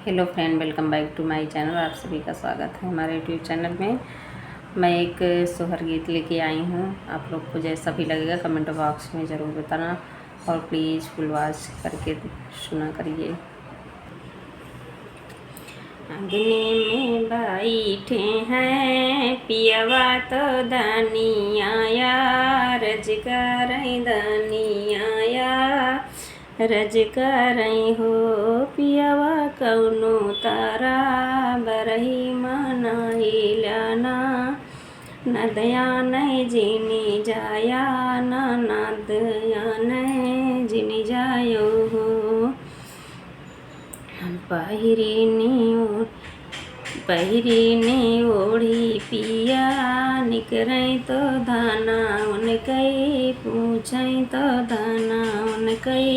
Hello friend, welcome back to my channel. आप सभी का स्वागत है हमारे यूट्यूब चैनल में। मैं एक सोहर गीत लेके आई हूँ। आप लोग को जैसा भी लगेगा कमेंट बॉक्स में ज़रूर बताना और प्लीज़ फुल वॉच करके सुना करिए। अंगने में बैठे हैं पियवा तो दानिया रज कर दानिया रज कर हो पियवा कौनो तारा बरही मनाइलाना नदया नहीं जिनी जाया ना नदया नहीं जिनी जायो हो पहिरीने ओढ़ी पिया निकरें तो धाना उनकई पूछें तो धाना उनकई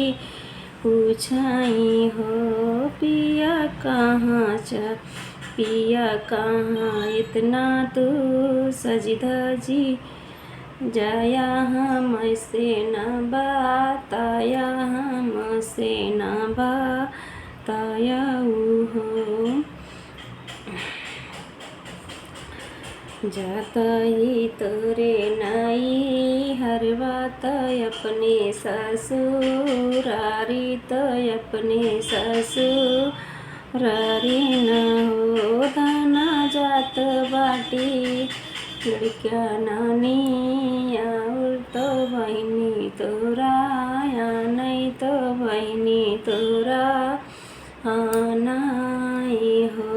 पूछाई हो पिया कहाँ पिया कहाँ इतना तू सज धजी जाया हमसे न बताया हमसे न बताया हो जाता ही तोरे नाई हर बात अपने ससुरारी तो अपने ससुरारी न हो दाना जात बाटी लड़का नानी और तो बहनी तोरा या नहीं तो बहनी तोरा आनाई हो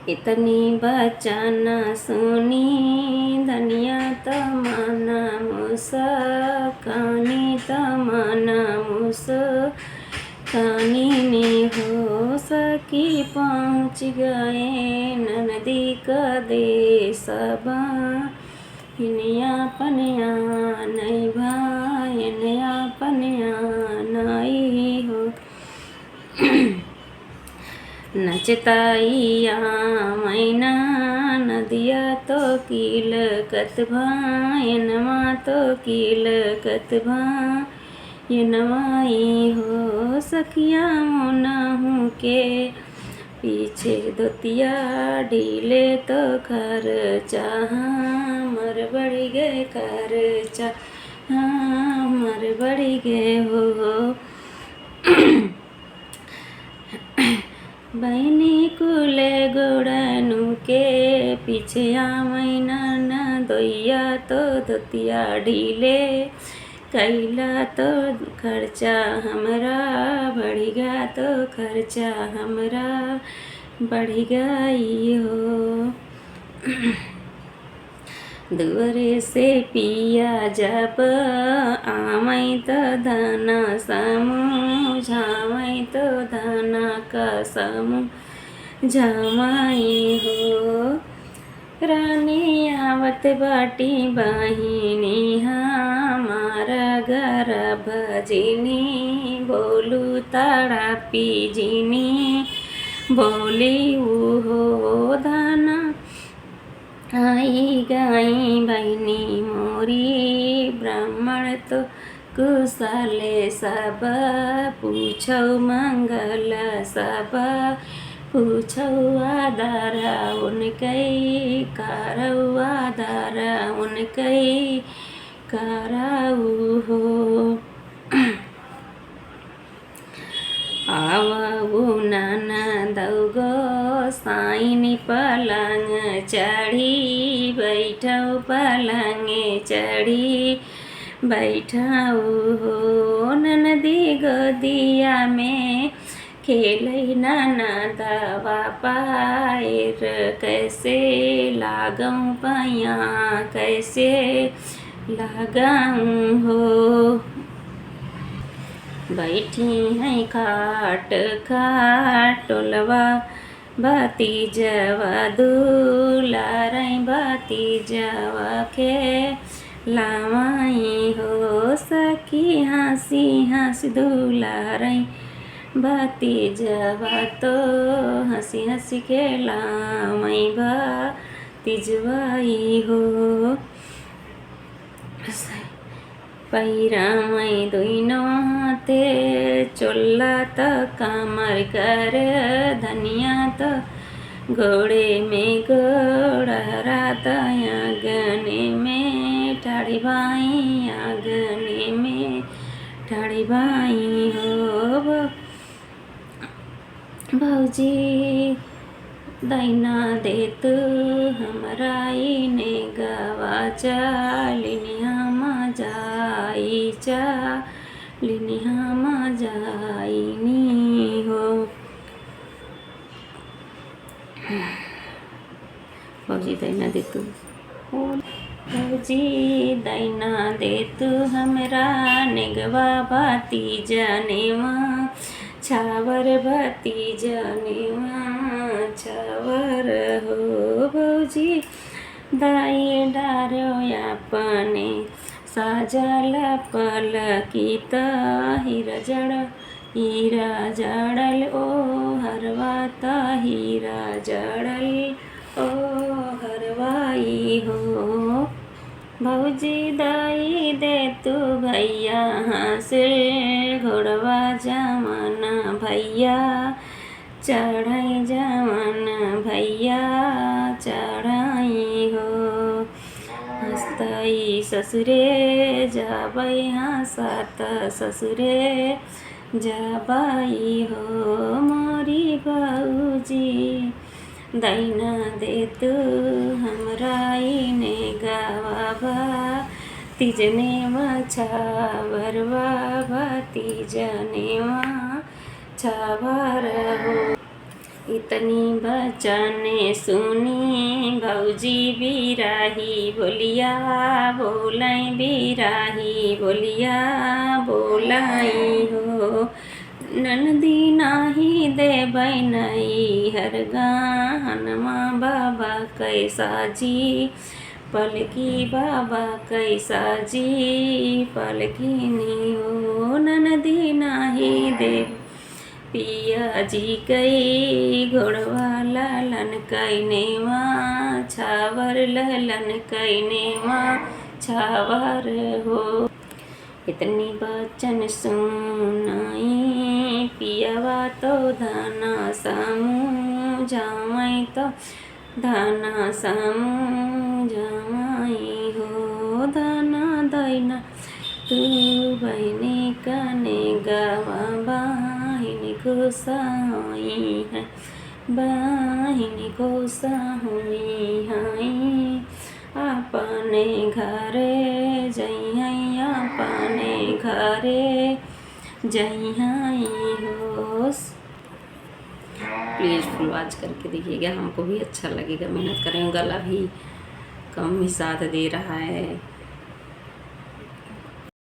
इतनी बचाना सुनी धनिया तमना मुस्कानी तमना मुस्कानी ने हो सकी पहुँच गए ननदी का देश इनिया पनिया नहीं भाई इनिया पनिया नहीं हो नचताइया मैना नदिया तो कील कतभा तो कील कतभा नवाई हो सखिया मोनहू के पीछे धोतिया ढीले तो खर्चा मर बढ़ गए खर्चा मर बढ़ गए हो बहनी कुले गोड़नू के पीछे मैना न दोइया तो धोतिया ढीले कैला तो खर्चा हमरा बढ़िगा तो खर्चा हमरा बढ़ गई हो दुअरे से पिया जब आमई तो धना समझावई तो धना का समझावई हो रानी आवत बाटी बहिनी हमारा घर भजनी बोलू ताड़ा पीजिनी बोली हो धना आई गई बहनी मोरी ब्राह्मण तो कुशले सब पूछो मंगल सब पूछो आधार उनकई कारऊ आधार उनकई कारऊ हो आवू नाना दौगो साइनी पलंग चढ़ी बैठो पलंग चढ़ी बैठाऊ हो ननदी गोदिया में खेलई नाना दवा पायर कैसे लागऊं पैया कैसे लगाऊं हो बैठी हैं खाट खाटोलवा भतीजवा दुलारई भतीजवा के लावाई हो सखी हंसी हंसी दुलारई भतीजवा तो हंसी हंसी के लावाई भतीजवाई हो पैरामै दुईनो हाते चोला त कामर कर धनिया त घोड़े में घोड़ा त आंगने में ठाड़ी भाई आंगने में ठाड़ी भाई हो भौजी दैना दे तू हमरा ने गवा चालिनी हम जाई चालिनी हम जाइनी हो भौजी दैना दे तू भौजी दैना दे तू हमरा नेगवा बाती जनेवा छावर बाती जनेवा छावर हो भौजी दाई डारो अपने साजल पलकी त हीरा जड़ल ओ हरवा त हीरा जड़ल ओ हरवाई हो भौजी दाई दे तू भैया हासिल घोड़वा जमाना भैया चढ़ाई जमाना भैया चढ़ाई हो हंसतई ससुरे जाबई हंसत ससुरे जाबाई हो मोरी भौजी दैना दे तू हमरा ने गवा तीजनेवा छावरवा तीजनेवा छावर हो इतनी बचने सुनी भौजी बिराही बोलिया बोलाई बिराही बोलिया बोलाई हो ननदी नाही दे बनई हर गानमा बाबा कैसा जी पलकी बाबा कैसा जी पलकी नी हो ननदी नाही दे पिया जी कई घोड़वा ललन कैनेवा छावर ललन कैनेवा छावर हो इतनी बचन सुनाई पियावा तो धाना सामू जामाई तो धाना सामू जामाई हो धाना दैना तू बहनी कने गवा बाहिनी को साई है बाहिनी को साहुई हाई अपने घरे जइहाई अपने घरे जइहाई हो प्लीज़ फुल वॉच करके देखिएगा, हमको भी अच्छा लगेगा। मेहनत करेंगे, गला भी कम ही साथ दे रहा है।